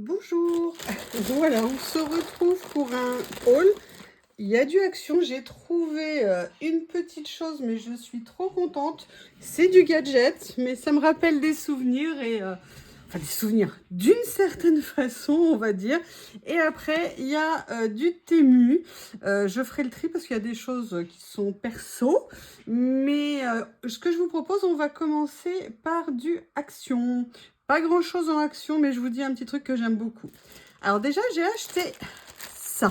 Bonjour, voilà, on se retrouve pour un haul. Il y a du action, j'ai trouvé une petite chose, mais je suis trop contente. C'est du gadget, mais ça me rappelle des souvenirs enfin des souvenirs d'une certaine façon, on va dire. Et après, il y a du Temu. Je ferai le tri parce qu'il y a des choses qui sont perso. Mais ce que je vous propose, on va commencer par du action. Pas grand chose en action, mais je vous dis un petit truc que j'aime beaucoup. Alors déjà, j'ai acheté ça.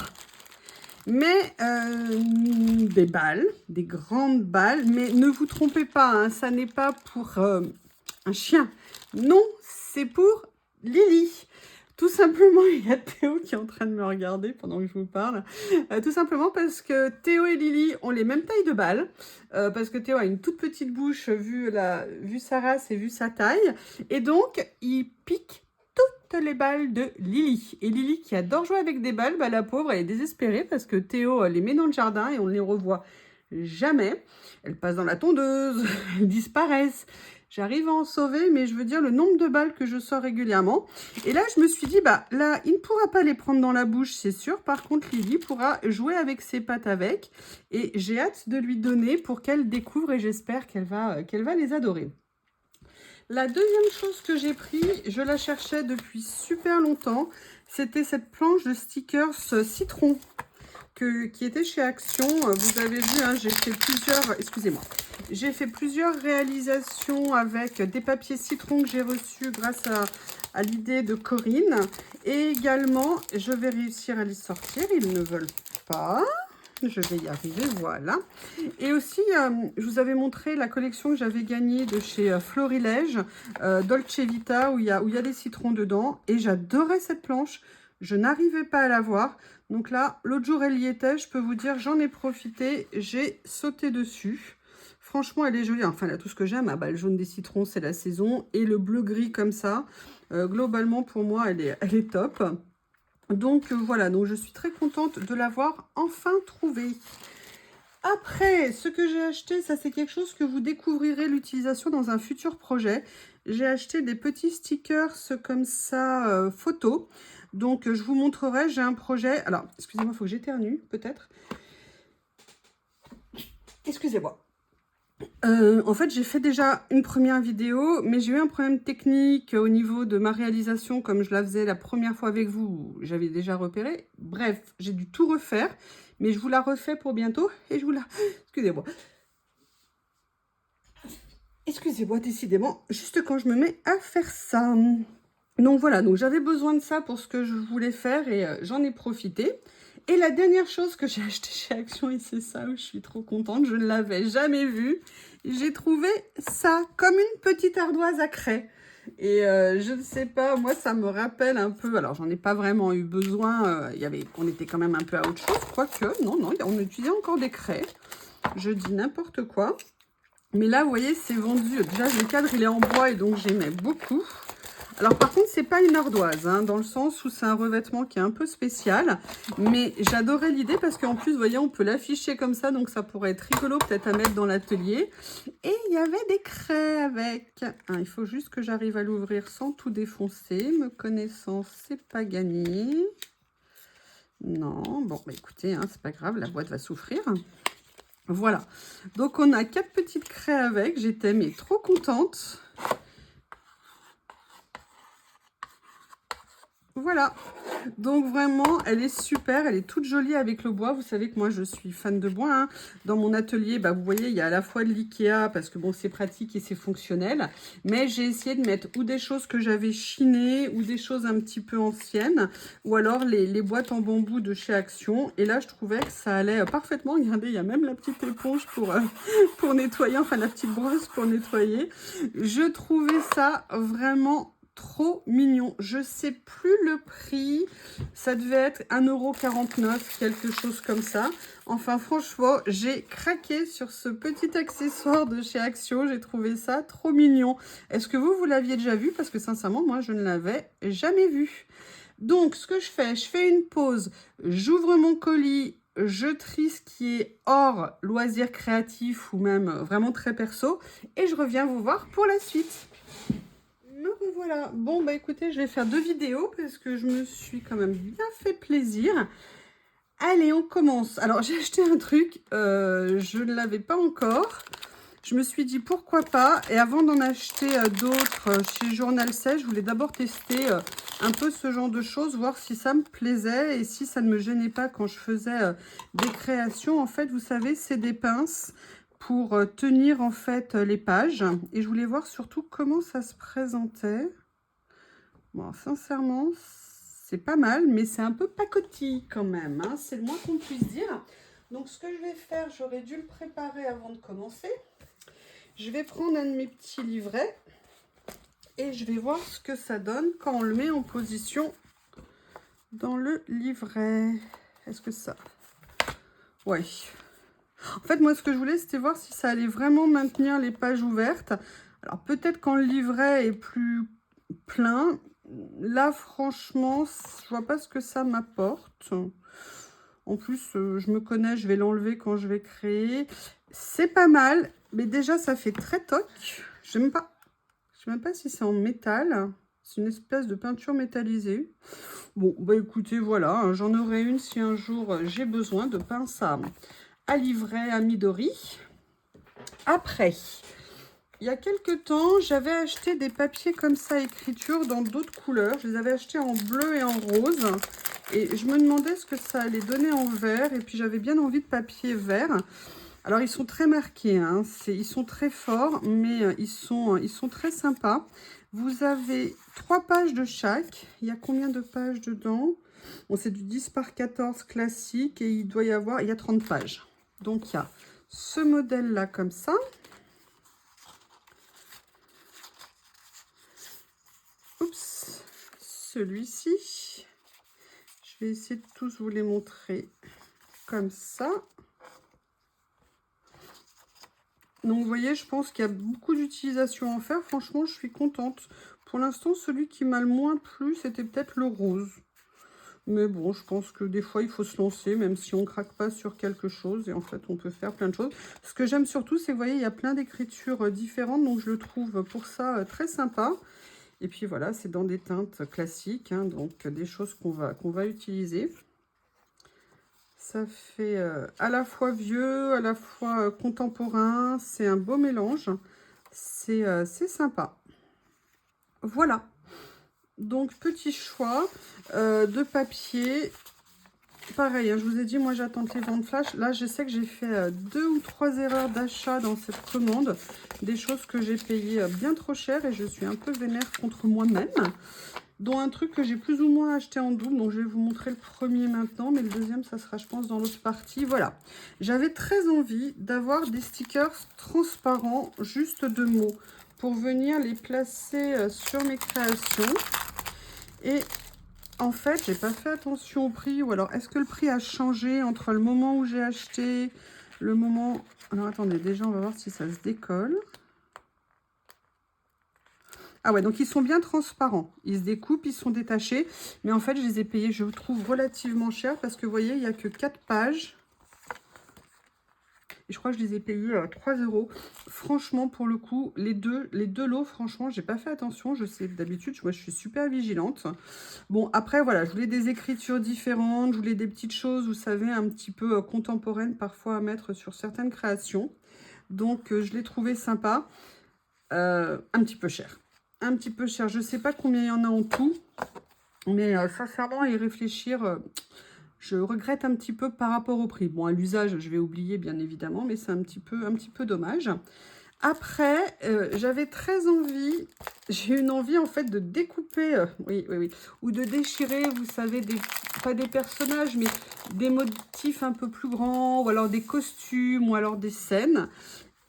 Mais des balles, des grandes balles. Mais ne vous trompez pas, hein, ça n'est pas pour un chien. Non, c'est pour Lily. Tout simplement, il y a Théo qui est en train de me regarder pendant que je vous parle. Tout simplement parce que Théo et Lily ont les mêmes tailles de balles. Parce que Théo a une toute petite bouche vu sa race et vu sa taille. Et donc, il pique toutes les balles de Lily. Et Lily qui adore jouer avec des balles, bah, la pauvre, elle est désespérée parce que Théo les met dans le jardin et on ne les revoit jamais. Elles passent dans la tondeuse, elles disparaissent. J'arrive à en sauver, mais je veux dire le nombre de balles que je sors régulièrement. Et là, je me suis dit, bah là, il ne pourra pas les prendre dans la bouche, c'est sûr. Par contre, Lily pourra jouer avec ses pattes avec. Et j'ai hâte de lui donner pour qu'elle découvre et j'espère qu'elle va les adorer. La deuxième chose que j'ai pris, je la cherchais depuis super longtemps, c'était cette planche de stickers citron qui était chez Action. Vous avez vu, hein, j'ai fait plusieurs, excusez-moi, j'ai fait plusieurs réalisations avec des papiers citron que j'ai reçus grâce à l'idée de Corinne. Et également, je vais réussir à les sortir, ils ne veulent pas. Je vais y arriver, voilà. Et aussi, je vous avais montré la collection que j'avais gagnée de chez Florilège, Dolce Vita, où il y a des citrons dedans. Et j'adorais cette planche. Je n'arrivais pas à la voir. Donc là, l'autre jour, elle y était. Je peux vous dire, j'en ai profité. J'ai sauté dessus. Franchement, elle est jolie. Enfin, là, tout ce que j'aime, bah, le jaune des citrons, c'est la saison. Et le bleu-gris comme ça, globalement, pour moi, elle est top. Donc voilà, donc je suis très contente de l'avoir enfin trouvé. Après, ce que j'ai acheté, ça c'est quelque chose que vous découvrirez l'utilisation dans un futur projet. J'ai acheté des petits stickers comme ça, photo. Donc je vous montrerai, j'ai un projet. Alors, excusez-moi, il faut que j'éternue peut-être. Excusez-moi. En fait, j'ai fait déjà une première vidéo, mais j'ai eu un problème technique au niveau de ma réalisation, comme je la faisais la première fois avec vous, j'avais déjà repéré. Bref, j'ai dû tout refaire, mais je vous la refais pour bientôt, et je vous la... Excusez-moi. Excusez-moi, décidément, juste quand je me mets à faire ça. Donc voilà, donc j'avais besoin de ça pour ce que je voulais faire, et j'en ai profité. Et la dernière chose que j'ai acheté chez Action, et c'est ça où je suis trop contente, je ne l'avais jamais vu. J'ai trouvé ça comme une petite ardoise à craie. Et je ne sais pas, moi ça me rappelle un peu, alors j'en ai pas vraiment eu besoin, on était quand même un peu à autre chose, quoique, non, on utilisait encore des craies. Je dis n'importe quoi. Mais là, vous voyez, c'est vendu, déjà le cadre il est en bois et donc j'aimais beaucoup. Alors par contre, c'est pas une ardoise, hein, dans le sens où c'est un revêtement qui est un peu spécial. Mais j'adorais l'idée parce qu'en plus, vous voyez, on peut l'afficher comme ça. Donc ça pourrait être rigolo peut-être à mettre dans l'atelier. Et il y avait des craies avec. Hein, il faut juste que j'arrive à l'ouvrir sans tout défoncer. Me connaissant, c'est pas gagné. Non, bon, bah écoutez, hein, c'est pas grave, la boîte va souffrir. Voilà. Donc on a 4 petites craies avec. J'étais mais trop contente. Voilà, donc vraiment, elle est super, elle est toute jolie avec le bois. Vous savez que moi, je suis fan de bois, hein. Dans mon atelier, bah, vous voyez, il y a à la fois de l'Ikea, parce que bon, c'est pratique et c'est fonctionnel. Mais j'ai essayé de mettre ou des choses que j'avais chinées, ou des choses un petit peu anciennes, ou alors les boîtes en bambou de chez Action. Et là, je trouvais que ça allait parfaitement. Regardez, il y a même la petite éponge pour nettoyer, enfin la petite brosse pour nettoyer. Je trouvais ça vraiment trop mignon. Je sais plus le prix. Ça devait être 1,49 €, quelque chose comme ça. Enfin, franchement, j'ai craqué sur ce petit accessoire de chez Action. J'ai trouvé ça trop mignon. Est-ce que vous l'aviez déjà vu? Parce que sincèrement, moi, je ne l'avais jamais vu. Donc, ce que je fais une pause. J'ouvre mon colis. Je trie ce qui est hors loisirs créatifs ou même vraiment très perso. Et je reviens vous voir pour la suite. Me revoilà. voilà. Bon, bah écoutez, je vais faire 2 vidéos parce que je me suis quand même bien fait plaisir. Allez, on commence. Alors, j'ai acheté un truc, je ne l'avais pas encore. Je me suis dit pourquoi pas. Et avant d'en acheter d'autres chez Journal 16, je voulais d'abord tester un peu ce genre de choses, voir si ça me plaisait et si ça ne me gênait pas quand je faisais des créations. En fait, vous savez, c'est des pinces pour tenir en fait les pages. Et je voulais voir surtout comment ça se présentait. Bon, sincèrement, c'est pas mal, mais c'est un peu pacotille quand même, hein, c'est le moins qu'on puisse dire. Donc, ce que je vais faire, j'aurais dû le préparer avant de commencer. Je vais prendre un de mes petits livrets et je vais voir ce que ça donne quand on le met en position dans le livret. Est-ce que ça... Ouais. En fait, moi, ce que je voulais, c'était voir si ça allait vraiment maintenir les pages ouvertes. Alors, peut-être quand le livret est plus plein. Là, franchement, je vois pas ce que ça m'apporte. En plus, je me connais, je vais l'enlever quand je vais créer. C'est pas mal, mais déjà, ça fait très toc. Je sais même pas si c'est en métal. C'est une espèce de peinture métallisée. Bon, bah écoutez, voilà, hein, j'en aurai une si un jour j'ai besoin de pince à livret à Midori. Après, il y a quelques temps, j'avais acheté des papiers comme ça, écriture, dans d'autres couleurs. Je les avais achetés en bleu et en rose. Et je me demandais ce que ça allait donner en vert. Et puis, j'avais bien envie de papier vert. Alors, ils sont très marqués, hein. Ils sont très forts, mais ils sont très sympas. Vous avez 3 pages de chaque. Il y a combien de pages dedans? Bon, c'est du 10 par 14 classique et il y a 30 pages. Donc, il y a ce modèle-là comme ça. Oups, celui-ci. Je vais essayer de tous vous les montrer comme ça. Donc, vous voyez, je pense qu'il y a beaucoup d'utilisation à faire. Franchement, je suis contente. Pour l'instant, celui qui m'a le moins plu, c'était peut-être le rose. Mais bon, je pense que des fois, il faut se lancer, même si on ne craque pas sur quelque chose. Et en fait, on peut faire plein de choses. Ce que j'aime surtout, c'est que vous voyez, il y a plein d'écritures différentes. Donc, je le trouve pour ça très sympa. Et puis voilà, c'est dans des teintes classiques, hein, donc des choses qu'on va utiliser. Ça fait à la fois vieux, à la fois contemporain. C'est un beau mélange. C'est sympa. Voilà. Donc, petit choix de papier. Pareil, hein, je vous ai dit, moi j'attends les ventes flash. Là, je sais que j'ai fait 2 ou 3 erreurs d'achat dans cette commande. Des choses que j'ai payées bien trop cher et je suis un peu vénère contre moi-même. Dont un truc que j'ai plus ou moins acheté en double. Donc, je vais vous montrer le premier maintenant. Mais le deuxième, ça sera, je pense, dans l'autre partie. Voilà. J'avais très envie d'avoir des stickers transparents, juste de mots, pour venir les placer sur mes créations. Et en fait, j'ai pas fait attention au prix. Ou alors, est-ce que le prix a changé entre le moment où j'ai acheté, le moment... Alors, attendez, déjà, on va voir si ça se décolle. Ah ouais, donc ils sont bien transparents. Ils se découpent, ils sont détachés. Mais en fait, je les ai payés, je trouve, relativement cher. Parce que, vous voyez, il n'y a que 4 pages. Et je crois que je les ai payés 3 €. Franchement, pour le coup, les deux lots, franchement, j'ai pas fait attention. Je sais, d'habitude, moi, je suis super vigilante. Bon, après, voilà, je voulais des écritures différentes. Je voulais des petites choses, vous savez, un petit peu contemporaines, parfois, à mettre sur certaines créations. Donc, je l'ai trouvé sympa. Un petit peu cher. Un petit peu cher. Je sais pas combien il y en a en tout. Mais sincèrement, à y réfléchir... je regrette un petit peu par rapport au prix. Bon, à l'usage, je vais oublier, bien évidemment, mais c'est un petit peu dommage. Après, j'avais très envie, j'ai une envie, en fait, de découper, oui, ou de déchirer, vous savez, pas des personnages, mais des motifs un peu plus grands, ou alors des costumes, ou alors des scènes.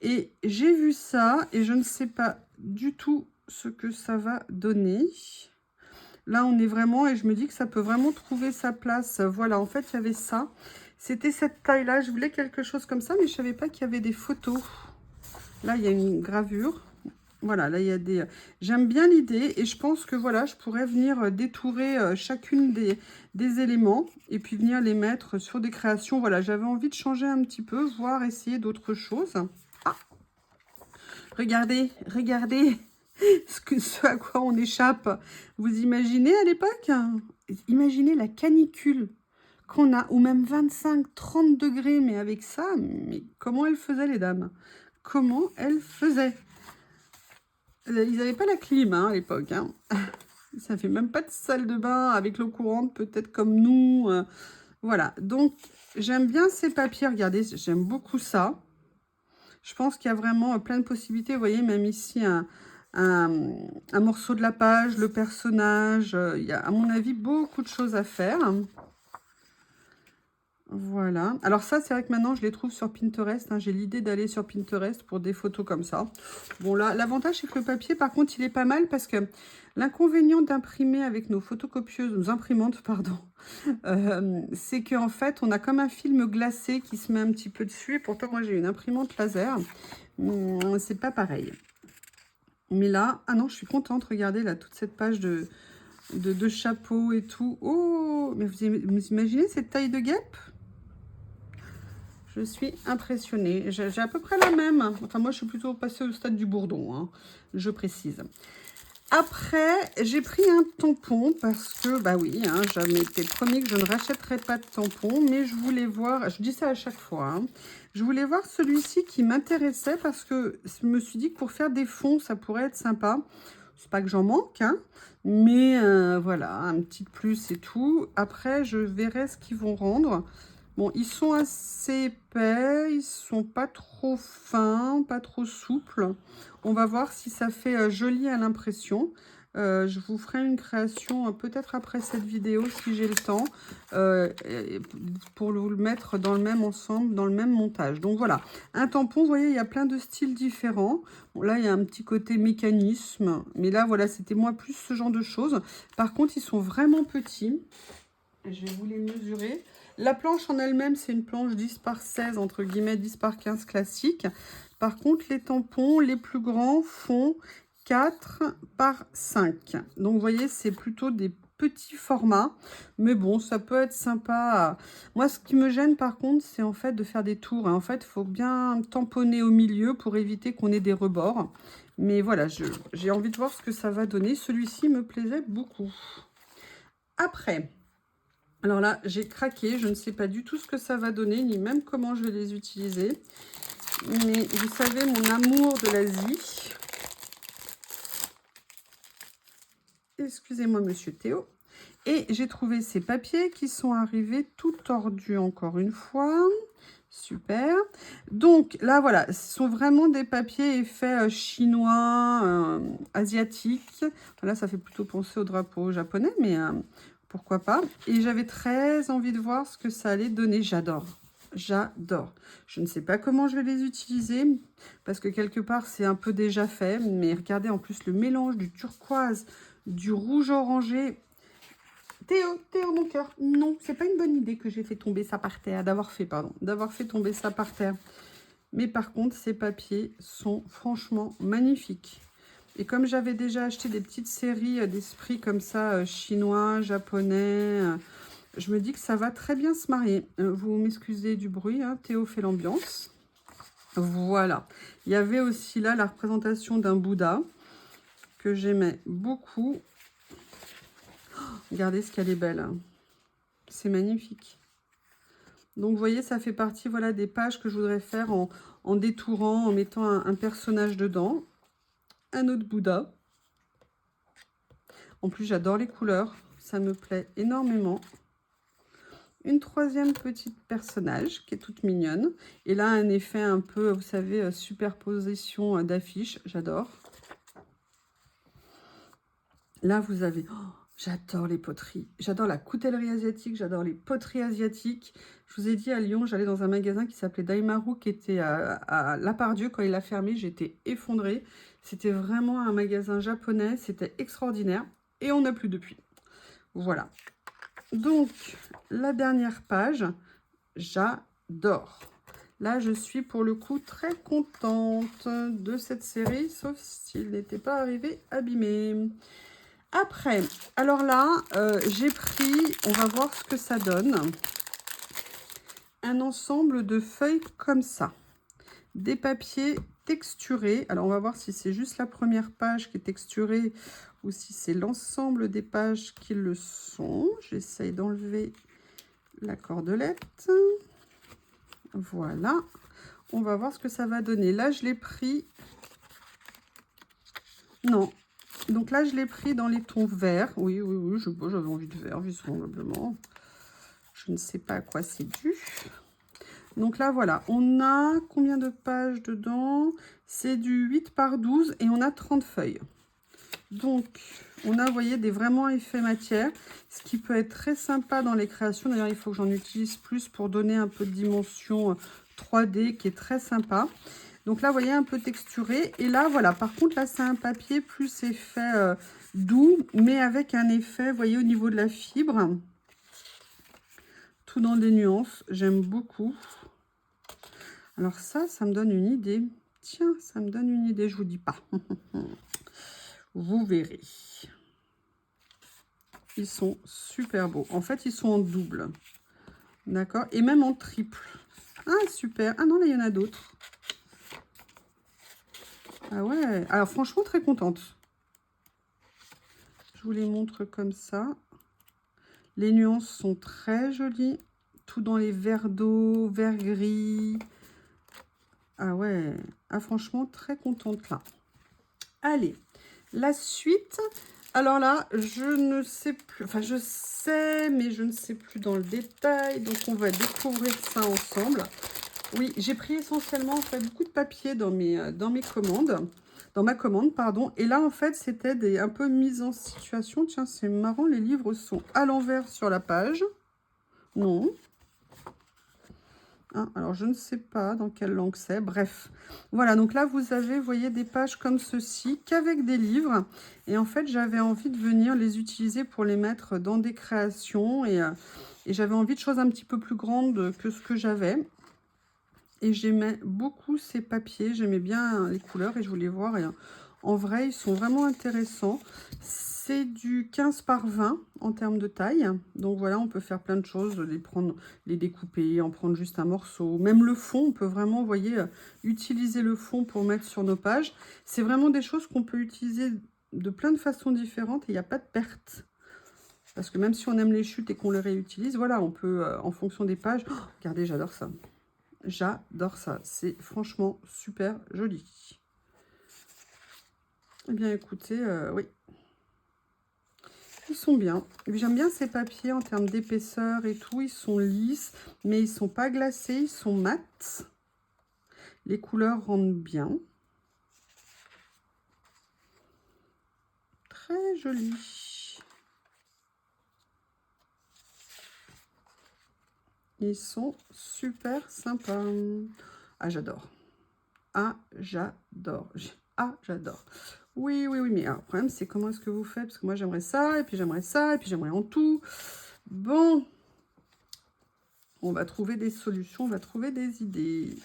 Et j'ai vu ça, et je ne sais pas du tout ce que ça va donner. Là, on est vraiment, et je me dis que ça peut vraiment trouver sa place. Voilà, en fait, il y avait ça. C'était cette taille-là. Je voulais quelque chose comme ça, mais je ne savais pas qu'il y avait des photos. Là, il y a une gravure. Voilà, là, il y a des... J'aime bien l'idée, et je pense que, voilà, je pourrais venir détourer chacune des éléments, et puis venir les mettre sur des créations. Voilà, j'avais envie de changer un petit peu, voire essayer d'autres choses. Ah! Regardez, regardez! ce à quoi on échappe. Vous imaginez à l'époque? Imaginez la canicule qu'on a, ou même 25-30 degrés, mais avec ça, mais comment elles faisaient les dames? Comment elles faisaient? Ils n'avaient pas la clim hein, à l'époque. Hein. Ça fait même pas de salle de bain avec l'eau courante, peut-être comme nous. Voilà, donc j'aime bien ces papiers, regardez, j'aime beaucoup ça. Je pense qu'il y a vraiment plein de possibilités. Vous voyez, même ici, un morceau de la page, le personnage. Il y a, à mon avis, beaucoup de choses à faire. Voilà. Alors ça, c'est vrai que maintenant, je les trouve sur Pinterest. Hein. J'ai l'idée d'aller sur Pinterest pour des photos comme ça. Bon, là, l'avantage, c'est que le papier, par contre, il est pas mal parce que l'inconvénient d'imprimer avec nos photocopieuses, nos imprimantes, pardon, c'est qu'en fait, on a comme un film glacé qui se met un petit peu dessus. Et pourtant, moi, j'ai une imprimante laser. C'est pas pareil. Mais là, ah non, je suis contente. Regardez, là, toute cette page de chapeau et tout. Oh, mais vous imaginez cette taille de guêpe? Je suis impressionnée. J'ai à peu près la même. Enfin, moi, je suis plutôt passée au stade du bourdon, hein, je précise. Après, j'ai pris un tampon parce que, bah oui, hein, j'avais été promis que je ne rachèterais pas de tampon, mais je voulais voir, je dis ça à chaque fois, hein, je voulais voir celui-ci qui m'intéressait parce que je me suis dit que pour faire des fonds, ça pourrait être sympa. C'est pas que j'en manque, hein, mais voilà, un petit plus et tout. Après, je verrai ce qu'ils vont rendre. Bon, ils sont assez épais, ils sont pas trop fins, pas trop souples. On va voir si ça fait joli à l'impression. Je vous ferai une création peut-être après cette vidéo si j'ai le temps pour vous le mettre dans le même ensemble, dans le même montage. Donc voilà, un tampon, vous voyez, il y a plein de styles différents. Bon, là, il y a un petit côté mécanisme, mais là, voilà, c'était moi plus ce genre de choses. Par contre, ils sont vraiment petits. Je vais vous les mesurer. La planche en elle-même, c'est une planche 10 par 16, entre guillemets 10 par 15 classique. Par contre, les tampons, les plus grands, font 4 par 5. Donc, vous voyez, c'est plutôt des petits formats. Mais bon, ça peut être sympa. Moi, ce qui me gêne, par contre, c'est en fait de faire des tours. En fait, il faut bien tamponner au milieu pour éviter qu'on ait des rebords. Mais voilà, j'ai envie de voir ce que ça va donner. Celui-ci me plaisait beaucoup. Après... Alors là, j'ai craqué, je ne sais pas du tout ce que ça va donner, ni même comment je vais les utiliser. Mais vous savez, mon amour de l'Asie. Excusez-moi, monsieur Théo. Et j'ai trouvé ces papiers qui sont arrivés tout tordus encore une fois. Super. Donc là, voilà, ce sont vraiment des papiers effets chinois, asiatiques. Là, ça fait plutôt penser au drapeau japonais, mais... pourquoi pas? Et j'avais très envie de voir ce que ça allait donner. J'adore. J'adore. Je ne sais pas comment je vais les utiliser parce que quelque part, c'est un peu déjà fait. Mais regardez en plus le mélange du turquoise, du rouge orangé. Théo, mon cœur. Non, c'est pas une bonne idée que j'ai fait tomber ça par terre. D'avoir fait tomber ça par terre. Mais par contre, ces papiers sont franchement magnifiques. Et comme j'avais déjà acheté des petites séries d'esprits comme ça, chinois, japonais, je me dis que ça va très bien se marier. Vous m'excusez du bruit, hein, Théo fait l'ambiance. Voilà. Il y avait aussi là la représentation d'un Bouddha que j'aimais beaucoup. Oh, regardez ce qu'elle est belle. Hein. C'est magnifique. Donc, vous voyez, ça fait partie voilà, des pages que je voudrais faire en détourant, en mettant un personnage dedans. Un autre Bouddha. En plus, j'adore les couleurs. Ça me plaît énormément. Une troisième petite personnage qui est toute mignonne. Et là, un effet un peu, vous savez, superposition d'affiches. J'adore. Là, vous avez... Oh, j'adore les poteries. J'adore la coutellerie asiatique. J'adore les poteries asiatiques. Je vous ai dit, à Lyon, j'allais dans un magasin qui s'appelait Daimaru, qui était à Lapardieu. Quand il a fermé, j'étais effondrée. C'était vraiment un magasin japonais. C'était extraordinaire. Et on n'a plus depuis. Voilà. Donc, la dernière page, j'adore. Là, je suis pour le coup très contente de cette série, sauf s'il n'était pas arrivé abîmé. Après, alors là, j'ai pris, on va voir ce que ça donne, un ensemble de feuilles comme ça. Des papiers texturé. Alors, on va voir si c'est juste la première page qui est texturée ou si c'est l'ensemble des pages qui le sont. J'essaye d'enlever la cordelette. Voilà. On va voir ce que ça va donner. Là, je l'ai pris... Non. Donc là, je l'ai pris dans les tons verts. Oui, oui, oui, j'avais envie de vert, visiblement. Je ne sais pas à quoi c'est dû. Donc là, voilà. On a combien de pages dedans? C'est du 8 par 12 et on a 30 feuilles. Donc, on a, vous voyez, des vraiment effets matière, ce qui peut être très sympa dans les créations. D'ailleurs, il faut que j'en utilise plus pour donner un peu de dimension 3D qui est très sympa. Donc là, vous voyez, un peu texturé. Et là, voilà, par contre, là, c'est un papier plus effet doux, mais avec un effet, vous voyez, au niveau de la fibre. Tout dans des nuances. J'aime beaucoup. Alors ça me donne une idée. Tiens, ça me donne une idée, je vous dis pas. Vous verrez. Ils sont super beaux. En fait, ils sont en double. D'accord? Et même en triple. Ah, super. Ah non, là, il y en a d'autres. Ah ouais. Alors, franchement, très contente. Je vous les montre comme ça. Les nuances sont très jolies. Tout dans les verts d'eau, vert gris. Ah ouais. Ah, franchement, très contente là. Allez. La suite... Alors là, je ne sais plus, enfin je sais, mais je ne sais plus dans le détail, donc on va découvrir ça ensemble. Oui, j'ai pris essentiellement en fait beaucoup de papier dans mes commandes, dans ma commande, pardon. Et là en fait c'était un peu mise en situation. Tiens, c'est marrant, les livres sont à l'envers sur la page. Non. Hein, alors, je ne sais pas dans quelle langue c'est. Bref, voilà. Donc là, vous avez, vous voyez, des pages comme ceci, qu'avec des livres. Et en fait, j'avais envie de venir les utiliser pour les mettre dans des créations. Et j'avais envie de choses un petit peu plus grandes que ce que j'avais. Et j'aimais beaucoup ces papiers. J'aimais bien les couleurs et je voulais voir. Et en vrai, ils sont vraiment intéressants. C'est du 15 par 20 en termes de taille. Donc voilà, on peut faire plein de choses, les prendre, les découper, en prendre juste un morceau. Même le fond, on peut vraiment, vous voyez, utiliser le fond pour mettre sur nos pages. C'est vraiment des choses qu'on peut utiliser de plein de façons différentes et il n'y a pas de perte. Parce que même si on aime les chutes et qu'on les réutilise, voilà, on peut, en fonction des pages... Oh, regardez, j'adore ça. J'adore ça. C'est franchement super joli. Eh bien, écoutez, oui. Ils sont bien. J'aime bien ces papiers en termes d'épaisseur et tout. Ils sont lisses, mais ils sont pas glacés. Ils sont mats. Les couleurs rendent bien. Très joli. Ils sont super sympas. Ah, j'adore. Ah, j'adore. Ah, j'adore. Oui, oui, oui, mais alors, le problème, c'est comment est-ce que vous faites? Parce que moi, j'aimerais ça, et puis j'aimerais ça, et puis j'aimerais en tout. Bon, on va trouver des solutions, on va trouver des idées.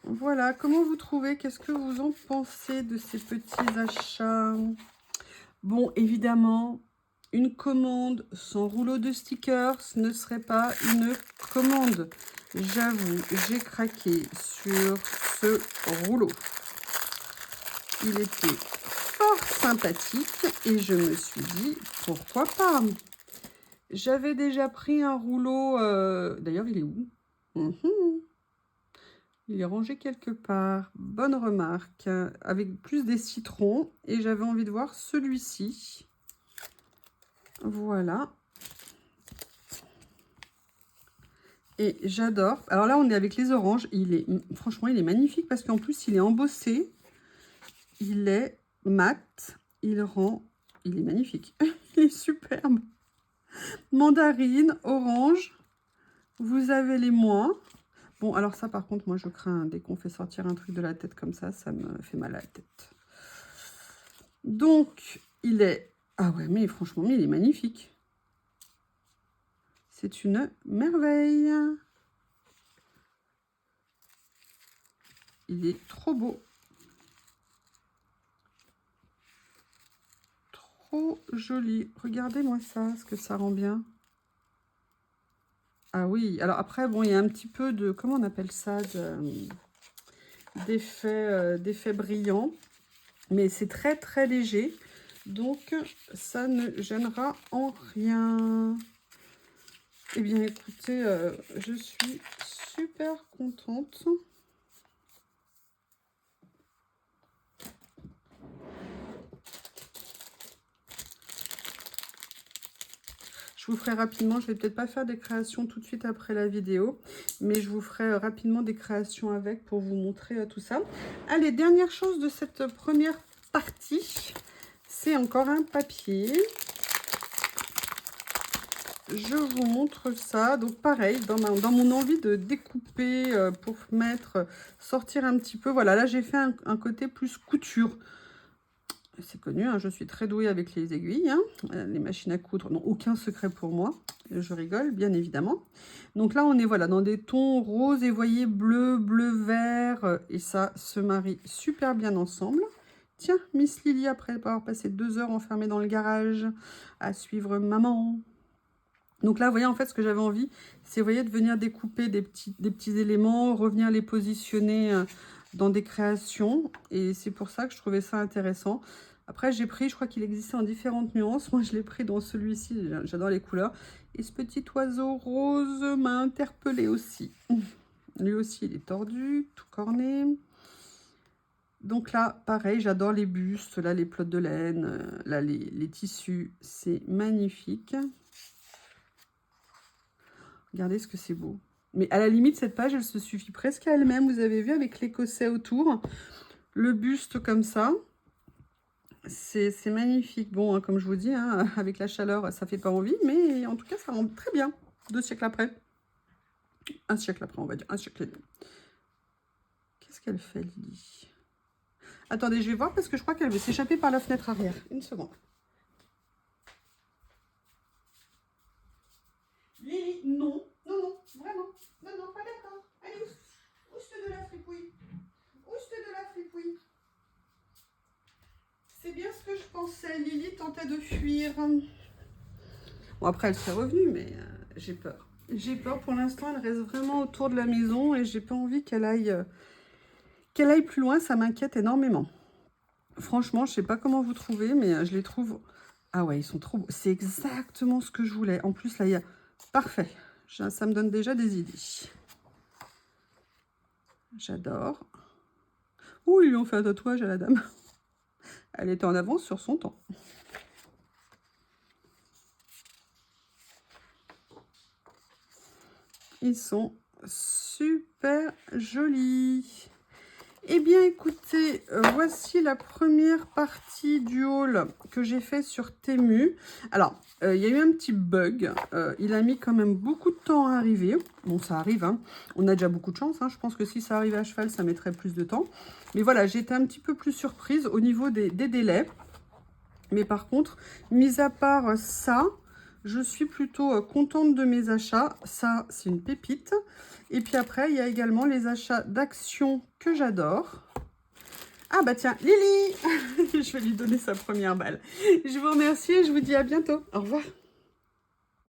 Voilà, comment vous trouvez? Qu'est-ce que vous en pensez de ces petits achats? Bon, évidemment, une commande sans rouleau de stickers ne serait pas une commande. J'avoue, j'ai craqué sur ce rouleau. Il était fort sympathique et je me suis dit, pourquoi pas? J'avais déjà pris un rouleau, d'ailleurs il est où? Il est rangé quelque part, bonne remarque, avec plus des citrons et j'avais envie de voir celui-ci. Voilà. Et j'adore. Alors là, on est avec les oranges. Franchement, il est magnifique parce qu'en plus, il est embossé. Il est mat. Il est magnifique. Il est superbe. Mandarine, orange. Vous avez les moins. Bon, alors ça, par contre, moi, je crains. Dès qu'on fait sortir un truc de la tête comme ça me fait mal à la tête. Donc, il est... Ah ouais, mais franchement, il est magnifique. C'est une merveille. Il est trop beau. Trop joli. Regardez-moi ça, ce que ça rend bien. Ah oui, alors après, bon, il y a un petit peu de... Comment on appelle ça d'effets brillants. Mais c'est très très léger. Donc ça ne gênera en rien. Eh bien écoutez, je suis super contente. Je vous ferai rapidement, je vais peut-être pas faire des créations tout de suite après la vidéo, mais je vous ferai rapidement des créations avec pour vous montrer tout ça. Allez, dernière chose de cette première partie, c'est encore un papier. Je vous montre ça. Donc pareil, dans mon envie de découper pour mettre, sortir un petit peu. Voilà, là j'ai fait un côté plus couture. C'est connu, hein, je suis très douée avec les aiguilles. Hein. Les machines à coudre n'ont aucun secret pour moi. Je rigole, bien évidemment. Donc là, on est voilà, dans des tons roses et voyez, bleu, bleu, vert. Et ça se marie super bien ensemble. Tiens, Miss Lily, après avoir passé 2 heures enfermée dans le garage à suivre maman. Donc là, vous voyez, en fait, ce que j'avais envie, c'est, vous voyez, de venir découper des petits éléments, revenir les positionner dans des créations. Et c'est pour ça que je trouvais ça intéressant. Après, j'ai pris, je crois qu'il existait en différentes nuances. Moi, je l'ai pris dans celui-ci. J'adore les couleurs. Et ce petit oiseau rose m'a interpellée aussi. Lui aussi, il est tordu, tout corné. Donc là, pareil, j'adore les bustes, là, les plots de laine, là, les tissus. C'est magnifique. Regardez ce que c'est beau. Mais à la limite, cette page, elle se suffit presque à elle-même. Vous avez vu, avec l'écossais autour. Le buste comme ça. C'est magnifique. Bon, hein, comme je vous dis, hein, avec la chaleur, ça fait pas envie. Mais en tout cas, ça rend très bien. 2 siècles après. 1 siècle après, on va dire. 1 siècle et demi. Qu'est-ce qu'elle fait, Lily? Attendez, je vais voir parce que je crois qu'elle veut s'échapper par la fenêtre arrière. Une seconde. Lily, non. Non, non, vraiment. Non, non, pas d'accord. Allez, ouste de la fripouille. Ouste de la fripouille. C'est bien ce que je pensais. Lily tentait de fuir. Bon, après, elle serait revenue, mais j'ai peur. J'ai peur. Pour l'instant, elle reste vraiment autour de la maison et j'ai pas envie qu'elle aille plus loin. Ça m'inquiète énormément. Franchement, je sais pas comment vous trouvez, mais je les trouve... Ah ouais, ils sont trop beaux. C'est exactement ce que je voulais. En plus, là, il y a... Parfait. Ça me donne déjà des idées. J'adore. Ouh, ils lui ont fait un tatouage à la dame. Elle était en avance sur son temps. Ils sont super jolis. Eh bien, écoutez, voici la première partie du haul que j'ai fait sur Temu. Alors, il y a eu un petit bug. Il a mis quand même beaucoup de temps à arriver. Bon, ça arrive, hein. On a déjà beaucoup de chance. Hein. Je pense que si ça arrivait à cheval, ça mettrait plus de temps. Mais voilà, j'ai été un petit peu plus surprise au niveau des délais. Mais par contre, mis à part ça... Je suis plutôt contente de mes achats. Ça, c'est une pépite. Et puis après, il y a également les achats d'Action que j'adore. Ah bah tiens, Lily. Je vais lui donner sa première balle. Je vous remercie et je vous dis à bientôt. Au revoir.